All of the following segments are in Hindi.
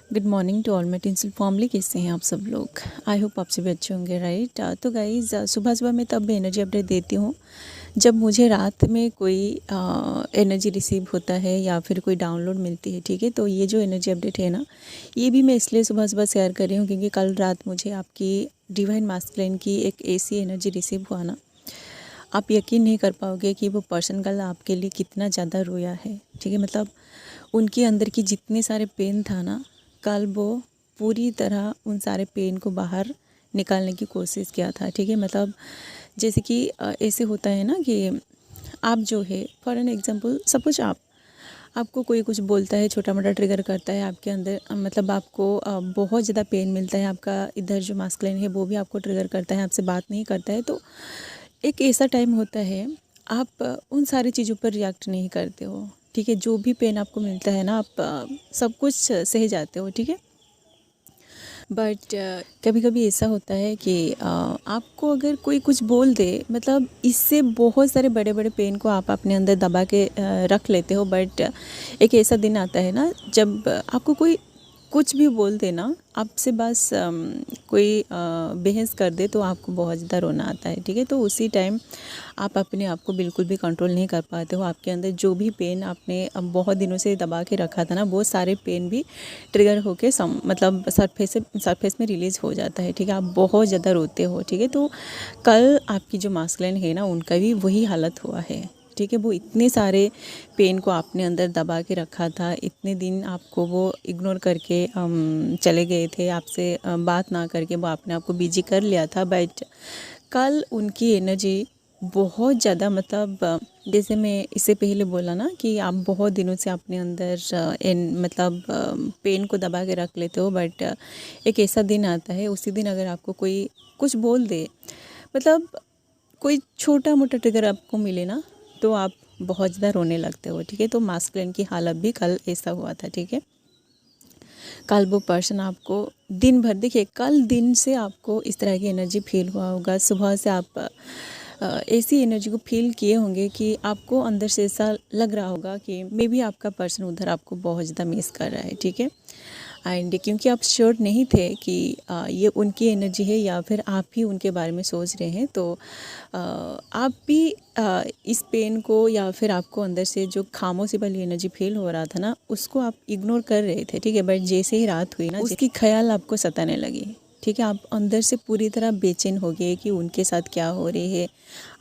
Good morning to all my tinsel family. कैसे हैं आप सब लोग? आई होप आप सभी अच्छे होंगे, राइट। तो गाइज़ सुबह सुबह मैं तब एनर्जी अपडेट देती हूँ जब मुझे रात में कोई एनर्जी रिसीव होता है या फिर कोई डाउनलोड मिलती है, ठीक है। तो ये जो एनर्जी अपडेट है ना, ये भी मैं इसलिए सुबह सुबह शेयर कर रही हूँ क्योंकि कल रात मुझे आपकी डिवाइन मास्कुलिन की एक ऐसी एनर्जी रिसीव हुआ ना, आप यकीन नहीं कर पाओगे कि वो पर्सन कल आपके लिए कितना ज़्यादा रोया है, ठीक है। मतलब उनके अंदर की जितने सारे पेन था ना, कल वो पूरी तरह उन सारे पेन को बाहर निकालने की कोशिश किया था, ठीक है। मतलब जैसे कि ऐसे होता है ना कि आप जो है फॉर एन एग्जांपल सपोज आपको कोई कुछ बोलता है, छोटा मोटा ट्रिगर करता है आपके अंदर, मतलब आपको बहुत ज़्यादा पेन मिलता है, आपका इधर जो मास्कुलिन है वो भी आपको ट्रिगर करता है, आपसे बात नहीं करता है। तो एक ऐसा टाइम होता है आप उन सारी चीज़ों पर रिएक्ट नहीं करते हो, ठीक है। जो भी पेन आपको मिलता है ना, आप सब कुछ सह जाते हो, ठीक है। बट कभी कभी ऐसा होता है कि आपको अगर कोई कुछ बोल दे, मतलब इससे बहुत सारे बड़े बड़े पेन को आप अपने अंदर दबा के रख लेते हो। बट एक ऐसा दिन आता है ना जब आपको कोई कुछ भी बोल दे ना, आपसे बस कोई बहस कर दे तो आपको बहुत ज़्यादा रोना आता है, ठीक है। तो उसी टाइम आप अपने आप को बिल्कुल भी कंट्रोल नहीं कर पाते हो। आपके अंदर जो भी पेन आपने बहुत दिनों से दबा के रखा था ना, वो सारे पेन भी ट्रिगर होके मतलब सरफेस में रिलीज़ हो जाता है, ठीक है। आप बहुत ज़्यादा रोते हो, ठीक है। तो कल आपकी जो मास्कुलिन है ना, उनका भी वही हालत हुआ है, ठीक है। वो इतने सारे पेन को आपने अंदर दबा के रखा था, इतने दिन आपको वो इग्नोर करके चले गए थे, आपसे बात ना करके वो आपने आपको बिजी कर लिया था। बट कल उनकी एनर्जी बहुत ज़्यादा, मतलब जैसे मैं इससे पहले बोला ना कि आप बहुत दिनों से अपने अंदर मतलब पेन को दबा के रख लेते हो। बट एक ऐसा दिन आता है, उसी दिन अगर आपको कोई कुछ बोल दे, मतलब कोई छोटा मोटा ट्रिगर आपको मिले ना, तो आप बहुत ज़्यादा रोने लगते हो, ठीक है। तो मास्कुलिन की हालत भी कल ऐसा हुआ था, ठीक है। कल वो पर्सन आपको दिन भर, देखिए कल दिन से आपको इस तरह की एनर्जी फील हुआ होगा। सुबह से आप ऐसी एनर्जी को फील किए होंगे कि आपको अंदर से ऐसा लग रहा होगा कि मे बी आपका पर्सन उधर आपको बहुत ज़्यादा मिस कर रहा है, ठीक है। एंड क्योंकि आप श्योर नहीं थे कि ये उनकी एनर्जी है या फिर आप ही उनके बारे में सोच रहे हैं, तो आप भी इस पेन को या फिर आपको अंदर से जो खामोशी वाली एनर्जी फील हो रहा था ना, उसको आप इग्नोर कर रहे थे, ठीक है। बट जैसे ही रात हुई ना, उसकी ख्याल आपको सताने लगी, ठीक है। आप अंदर से पूरी तरह बेचैन हो गए कि उनके साथ क्या हो रही है,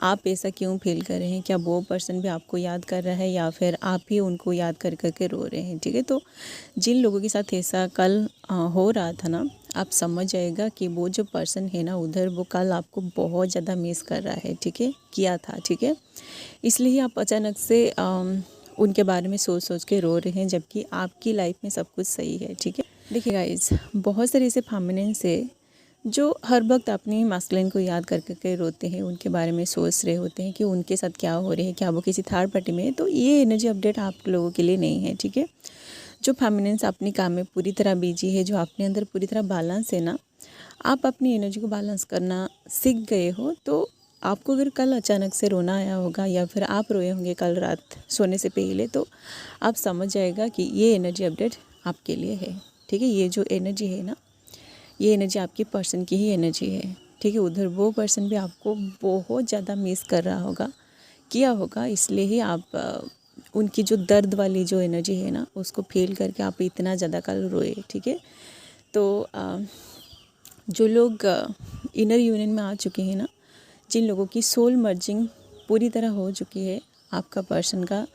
आप ऐसा क्यों फील कर रहे हैं, क्या वो पर्सन भी आपको याद कर रहा है या फिर आप ही उनको याद कर करके रो रहे हैं, ठीक है। तो जिन लोगों के साथ ऐसा कल हो रहा था ना, आप समझ जाएगा कि वो जो पर्सन है ना उधर, वो कल आपको बहुत ज़्यादा मिस कर रहा है, ठीक है, किया था, ठीक है। इसलिए आप अचानक से उनके बारे में सोच सोच के रो रहे हैं, जबकि आपकी लाइफ में सब कुछ सही है, ठीक है। देखिए गाइज, बहुत सारे ऐसे फेमिनिन्स है जो हर वक्त अपनी मास्कुलिन को याद कर करके रोते हैं, उनके बारे में सोच रहे होते हैं कि उनके साथ क्या हो रही है, क्या वो किसी थर्ड पार्टी में है। तो ये एनर्जी अपडेट आप लोगों के लिए नहीं है, ठीक है। जो फेमिनिन्स अपने काम में पूरी तरह बिजी है, जो अपने अंदर पूरी तरह बैलेंस है ना, आप अपनी एनर्जी को बैलेंस करना सीख गए हो। तो आपको अगर कल अचानक से रोना आया होगा या फिर आप रोए होंगे कल रात सोने से पहले, तो आप समझ जाएगा कि ये एनर्जी अपडेट आपके लिए है, ठीक है। ये जो एनर्जी है ना, ये एनर्जी आपकी पर्सन की ही एनर्जी है, ठीक है। उधर वो पर्सन भी आपको बहुत ज़्यादा मिस कर रहा होगा, किया होगा, इसलिए ही आप उनकी जो दर्द वाली जो एनर्जी है ना, उसको फील करके आप इतना ज़्यादा कल रोए, ठीक है। तो जो लोग इनर यूनियन में आ चुके हैं ना, जिन लोगों की सोल मर्जिंग पूरी तरह हो चुकी है, आपका पर्सन का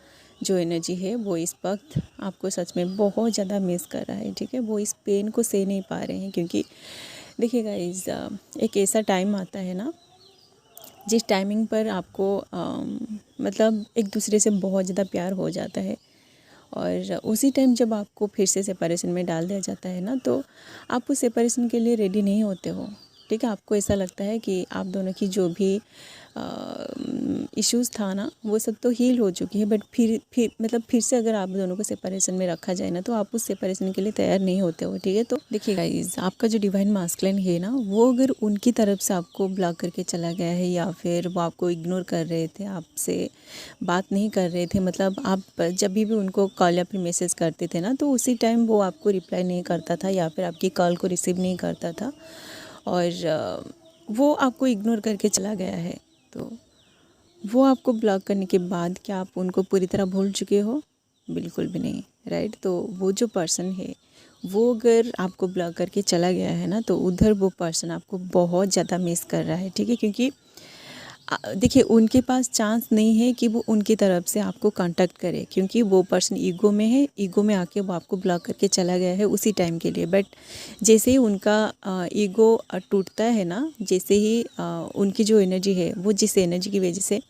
जो एनर्जी है वो इस वक्त आपको सच में बहुत ज़्यादा मिस कर रहा है, ठीक है। वो इस पेन को सह नहीं पा रहे हैं, क्योंकि देखिए गाइस, एक ऐसा टाइम आता है ना जिस टाइमिंग पर आपको मतलब एक दूसरे से बहुत ज़्यादा प्यार हो जाता है, और उसी टाइम जब आपको फिर से सेपरेशन में डाल दिया जाता है ना, तो आप उस सेपरेशन के लिए रेडी नहीं होते हो, ठीक है। आपको ऐसा लगता है कि आप दोनों की जो भी इश्यूज़ था ना वो सब तो हील हो चुकी है, बट फिर से अगर आप दोनों को सेपरेशन में रखा जाए ना तो आप उस सेपरेशन के लिए तैयार नहीं होते हो, ठीक है। तो देखिए गाइस, आपका जो डिवाइन मास्कुलिन है ना वो अगर उनकी तरफ से आपको ब्लॉक करके चला गया है या फिर वो आपको इग्नोर कर रहे थे, आपसे बात नहीं कर रहे थे, मतलब आप जब भी उनको कॉल या फिर मैसेज करते थे ना तो उसी टाइम वो आपको रिप्लाई नहीं करता था या फिर आपकी कॉल को रिसीव नहीं करता था और वो आपको इग्नोर करके चला गया है, तो वो आपको ब्लॉक करने के बाद क्या आप उनको पूरी तरह भूल चुके हो? बिल्कुल भी नहीं, राइट। तो वो जो पर्सन है वो अगर आपको ब्लॉक करके चला गया है ना तो उधर वो पर्सन आपको बहुत ज़्यादा मिस कर रहा है, ठीक है। क्योंकि देखिए उनके पास चांस नहीं है कि वो उनकी तरफ से आपको कांटेक्ट करे, क्योंकि वो पर्सन ईगो में है, ईगो में आके वो आपको ब्लॉक करके चला गया है उसी टाइम के लिए। बट जैसे ही उनका ईगो टूटता है ना, जैसे ही उनकी जो एनर्जी है वो जिस एनर्जी की वजह से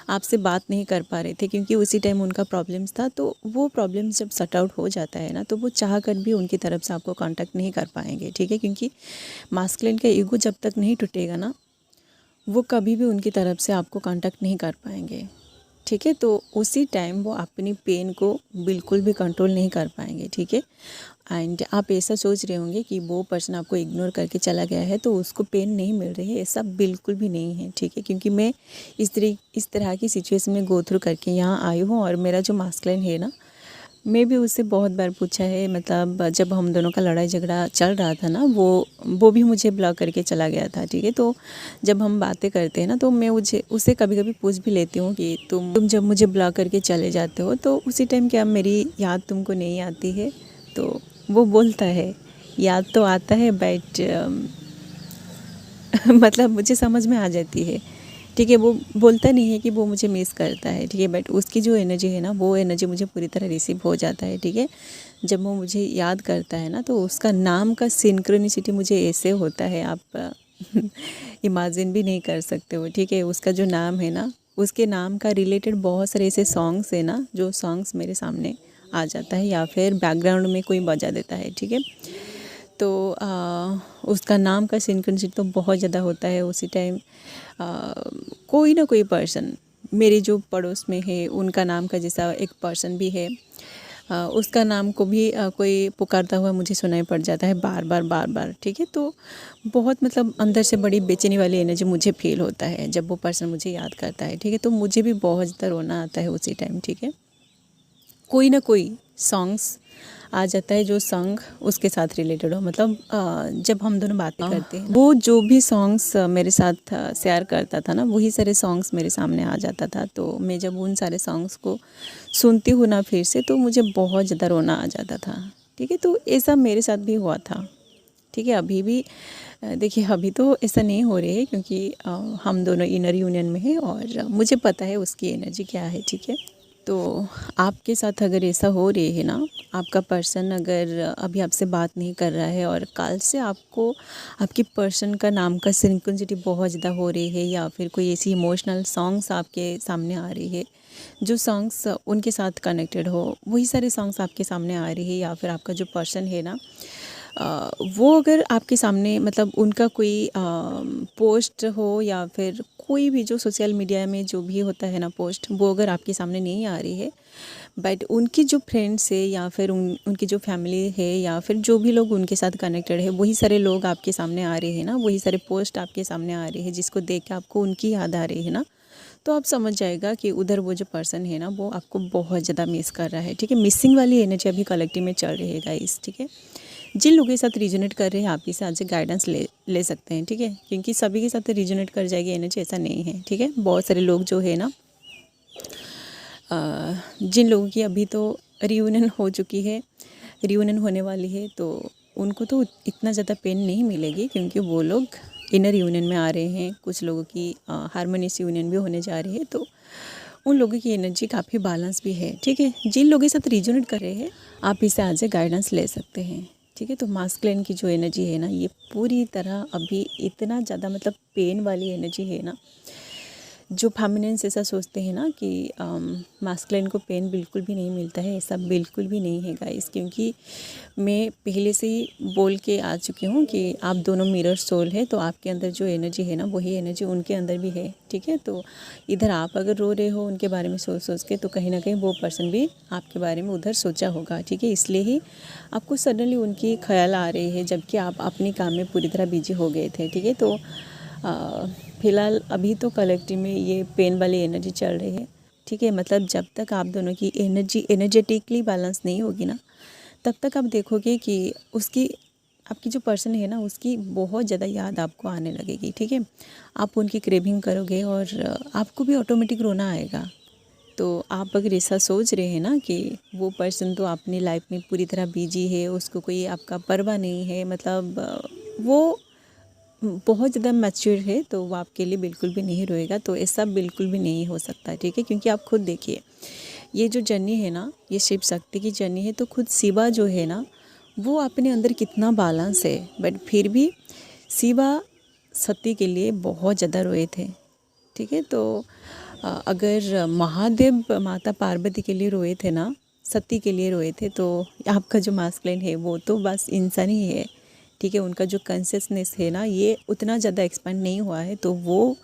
आपसे बात नहीं कर पा रहे थे क्योंकि उसी टाइम उनका प्रॉब्लम्स था, तो वो प्रॉब्लम्स जब सॉर्ट आउट हो जाता है ना तो वो चाह कर भी उनकी तरफ से आपको कांटेक्ट नहीं कर पाएंगे, ठीक है। क्योंकि मास्कुलिन का ईगो जब तक नहीं टूटेगा ना वो कभी भी उनकी तरफ से आपको कांटेक्ट नहीं कर पाएंगे, ठीक है। तो उसी टाइम वो अपनी पेन को बिल्कुल भी कंट्रोल नहीं कर पाएंगे, ठीक है। एंड आप ऐसा सोच रहे होंगे कि वो पर्सन आपको इग्नोर करके चला गया है तो उसको पेन नहीं मिल रही है, ऐसा बिल्कुल भी नहीं है, ठीक है। क्योंकि मैं इस तरह की सिचुएशन में गो थ्रू करके यहाँ आई हूँ और मेरा जो मास्कुलिन है ना, मैं भी उससे बहुत बार पूछा है, मतलब जब हम दोनों का लड़ाई झगड़ा चल रहा था ना वो भी मुझे ब्लॉक करके चला गया था, ठीक है। तो जब हम बातें करते हैं ना तो मैं उससे कभी कभी पूछ भी लेती हूँ कि तुम जब मुझे ब्लॉक करके चले जाते हो तो उसी टाइम क्या मेरी याद तुमको नहीं आती है? तो वो बोलता है याद तो आता है बट मतलब मुझे समझ में आ जाती है, ठीक है। वो बोलता नहीं है कि वो मुझे मिस करता है, ठीक है, बट उसकी जो एनर्जी है ना वो एनर्जी मुझे पूरी तरह रिसीव हो जाता है, ठीक है। जब वो मुझे याद करता है ना तो उसका नाम का सिंक्रोनिसिटी मुझे ऐसे होता है, आप इमेजिन भी नहीं कर सकते हो, ठीक है। उसका जो नाम है ना उसके नाम का रिलेटेड बहुत सारे ऐसे सॉन्ग्स है ना जो सॉन्ग्स मेरे सामने आ जाता है या फिर बैकग्राउंड में कोई बजा देता है, ठीक है। तो उसका नाम का सिंक्रोनिसिटी तो बहुत ज़्यादा होता है उसी टाइम। कोई ना कोई पर्सन मेरे जो पड़ोस में है उनका नाम का जैसा एक पर्सन भी है, उसका नाम को भी कोई पुकारता हुआ मुझे सुनाई पड़ जाता है बार बार, ठीक है। तो बहुत मतलब अंदर से बड़ी बेचैनी वाली एनर्जी मुझे फील होता है जब वो पर्सन मुझे याद करता है, ठीक है। तो मुझे भी बहुत ज़्यादा रोना आता है उसी टाइम, ठीक है। कोई ना कोई सॉन्ग्स आ जाता है जो सॉन्ग उसके साथ रिलेटेड हो, मतलब जब हम दोनों बातें करते हैं वो जो भी सॉन्ग्स मेरे साथ शेयर करता था ना वही सारे सॉन्ग्स मेरे सामने आ जाता था। तो मैं जब उन सारे सॉन्ग्स को सुनती हूँ ना फिर से तो मुझे बहुत ज़्यादा रोना आ जाता था, ठीक है। तो ऐसा मेरे साथ भी हुआ था, ठीक है। अभी भी देखिए अभी तो ऐसा नहीं हो रही है क्योंकि हम दोनों इनर यूनियन में हैं और मुझे पता है उसकी एनर्जी क्या है, ठीक है। तो आपके साथ अगर ऐसा हो रही है ना, आपका पर्सन अगर अभी आपसे बात नहीं कर रहा है और कल से आपको आपकी पर्सन का नाम का सिंक्रोनिसिटी बहुत ज़्यादा हो रही है या फिर कोई ऐसी इमोशनल सॉन्ग्स आपके सामने आ रही है जो सॉन्ग्स उनके साथ कनेक्टेड हो, वही सारे सॉन्ग्स आपके सामने आ रही है या फिर आपका जो पर्सन है ना वो अगर आपके सामने मतलब उनका कोई पोस्ट हो या फिर कोई भी जो सोशल मीडिया में जो भी होता है ना पोस्ट, वो अगर आपके सामने नहीं आ रही है बट उनकी जो फ्रेंड्स है या फिर उनकी जो फैमिली है या फिर जो भी लोग उनके साथ कनेक्टेड है वही सारे लोग आपके सामने आ रहे हैं ना, वही सारे पोस्ट आपके सामने आ रहे हैं जिसको देख के आपको उनकी याद आ रही है ना, तो आप समझ जाएगा कि उधर वो जो पर्सन है ना वो आपको बहुत ज़्यादा मिस कर रहा है, ठीक है। मिसिंग वाली एनर्जी अभी कलेक्टिव में चल रही है गाइस, ठीक है। जिन लोगों के साथ रिजोनेट कर रहे हैं आप इसे आज गाइडेंस ले सकते हैं, ठीक है। क्योंकि सभी के साथ रिजोनेट कर जाएगी एनर्जी ऐसा नहीं है, ठीक है। बहुत सारे लोग जो है ना जिन लोगों की अभी तो रियूनियन हो चुकी है, रियूनियन होने वाली है, तो उनको तो इतना ज़्यादा पेन नहीं मिलेगी क्योंकि वो लोग इनर यूनियन में आ रहे हैं। कुछ लोगों की हारमोनियस यूनियन भी होने जा रही है, तो उन लोगों की एनर्जी काफ़ी बैलेंस भी है, ठीक है। जिन लोगों के साथ रिजोनेट कर रहे हैं आप इसे आज गाइडेंस ले सकते हैं, ठीक है। तो मास्कुलिन की जो एनर्जी है ना ये पूरी तरह अभी इतना ज़्यादा मतलब पेन वाली एनर्जी है ना जो फेमिनिन्स ऐसा सोचते हैं ना कि मास्कुलिन को पेन बिल्कुल भी नहीं मिलता है, ऐसा बिल्कुल भी नहीं है गाइस। क्योंकि मैं पहले से ही बोल के आ चुकी हूँ कि आप दोनों मिरर सोल है, तो आपके अंदर जो एनर्जी है ना वही एनर्जी उनके अंदर भी है, ठीक है। तो इधर आप अगर रो रहे हो उनके बारे में सोच सोच के, तो कहीं ना कहीं वो पर्सन भी आपके बारे में उधर सोचा होगा, ठीक है। इसलिए ही आपको सडनली उनकी ख्याल आ रही है, जबकि आप अपने काम में पूरी तरह बिजी हो गए थे, ठीक है। तो फ़िलहाल अभी तो कलेक्टिव में ये पेन वाली एनर्जी चल रही है, ठीक है। मतलब जब तक आप दोनों की एनर्जी एनर्जेटिकली बैलेंस नहीं होगी ना, तब तक आप देखोगे कि उसकी आपकी जो पर्सन है ना उसकी बहुत ज़्यादा याद आपको आने लगेगी, ठीक है। आप उनकी क्रेविंग करोगे और आपको भी ऑटोमेटिक रोना आएगा। तो आप अगर ऐसा सोच रहे हैं ना कि वो पर्सन तो अपनी लाइफ में पूरी तरह बिजी है, उसको कोई आपका परवाह नहीं है, मतलब वो बहुत ज़्यादा मैच्योर है, तो वो आपके लिए बिल्कुल भी नहीं रोएगा। तो ऐसा बिल्कुल भी नहीं हो सकता, ठीक है। क्योंकि आप खुद देखिए, ये जो जर्नी है ना, ये शिव शक्ति की जर्नी है। तो खुद शिवा जो है ना, वो अपने अंदर कितना बैलेंस है, बट फिर भी शिवा सती के लिए बहुत ज़्यादा रोए थे, ठीक है। तो अगर महादेव माता पार्वती के लिए रोए थे ना, सती के लिए रोए थे, तो आपका जो मास्कुलिन है वो तो बस इंसान ही है, ठीक है। उनका जो कॉन्शियसनेस है ना, ये उतना ज़्यादा एक्सपेंड नहीं हुआ है। तो वो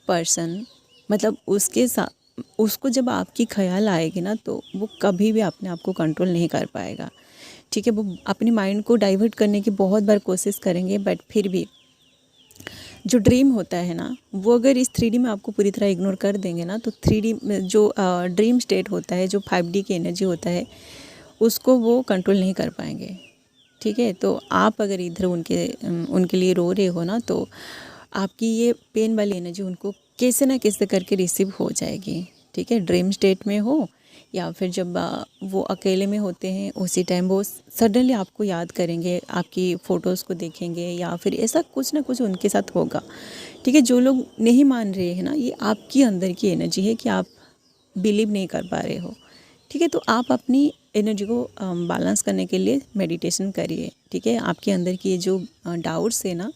पर्सन मतलब उसके साथ उसको जब आपकी ख्याल आएगी ना, तो वो कभी भी अपने आप को कंट्रोल नहीं कर पाएगा, ठीक है। वो अपनी माइंड को डाइवर्ट करने की बहुत बार कोशिश करेंगे, बट फिर भी जो ड्रीम होता है ना, वो अगर इस 3D में आपको पूरी तरह इग्नोर कर देंगे ना, तो 3D में जो ड्रीम स्टेट होता है, जो 5D की एनर्जी होता है, उसको वो कंट्रोल नहीं कर पाएंगे, ठीक है। तो आप अगर इधर उनके लिए रो रहे हो ना, तो आपकी ये पेन वाली एनर्जी उनको कैसे ना कैसे करके रिसीव हो जाएगी, ठीक है। ड्रीम स्टेट में हो या फिर जब वो अकेले में होते हैं, उसी टाइम वो सडनली आपको याद करेंगे, आपकी फ़ोटोज़ को देखेंगे, या फिर ऐसा कुछ ना कुछ उनके साथ होगा, ठीक है। जो लोग नहीं मान रहे हैं ना, ये आपकी अंदर की एनर्जी है कि आप बिलीव नहीं कर पा रहे हो, ठीक है। तो आप अपनी एनर्जी को बैलेंस करने के लिए मेडिटेशन करिए, ठीक है। आपके अंदर की ये जो डाउट्स है ना,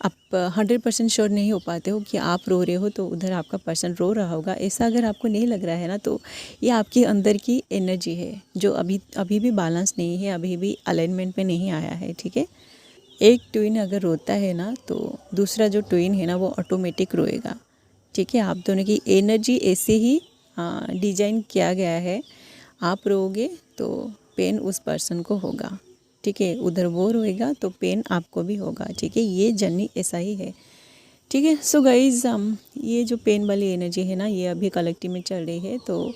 आप 100% श्योर नहीं हो पाते हो कि आप रो रहे हो तो उधर आपका पर्सन रो रहा होगा, ऐसा अगर आपको नहीं लग रहा है ना, तो ये आपके अंदर की एनर्जी है जो अभी भी बैलेंस नहीं है, अभी भी अलाइनमेंट में नहीं आया है, ठीक है। एक ट्विन अगर रोता है ना, तो दूसरा जो ट्विन है ना वो ऑटोमेटिक रोएगा, ठीक है। आप दोनों की एनर्जी ऐसे ही डिजाइन किया गया है। आप रोओगे तो पेन उस पर्सन को होगा, ठीक है। उधर वो रोएगा तो पेन आपको भी होगा, ठीक है। ये जर्नी ऐसा ही है, ठीक है। सो गाइज ये जो पेन वाली एनर्जी है ना, ये अभी कलेक्टिव में चल रही है। तो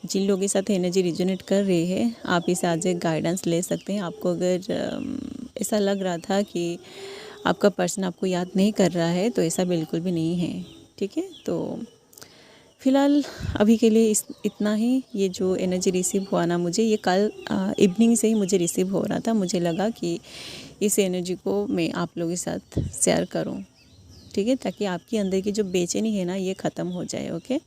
जिन लोगों के साथ एनर्जी रिजोनेट कर रही है, आप इसे आज एक गाइडेंस ले सकते हैं। आपको अगर ऐसा लग रहा था कि आपका पर्सन आपको याद नहीं कर रहा है, तो ऐसा बिल्कुल भी नहीं है, ठीक है। तो फ़िलहाल अभी के लिए इतना ही। ये जो एनर्जी रिसीव हुआ ना मुझे, ये कल इवनिंग से ही मुझे रिसीव हो रहा था। मुझे लगा कि इस एनर्जी को मैं आप लोगों के साथ शेयर करूं, ठीक है, ताकि आपके अंदर की जो बेचैनी है ना, ये ख़त्म हो जाए। ओके,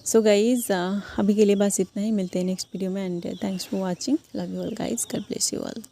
सो गाइज़ अभी के लिए बस इतना ही। मिलते हैं नेक्स्ट वीडियो में, and thanks for watching. Love you all guys, God bless you all.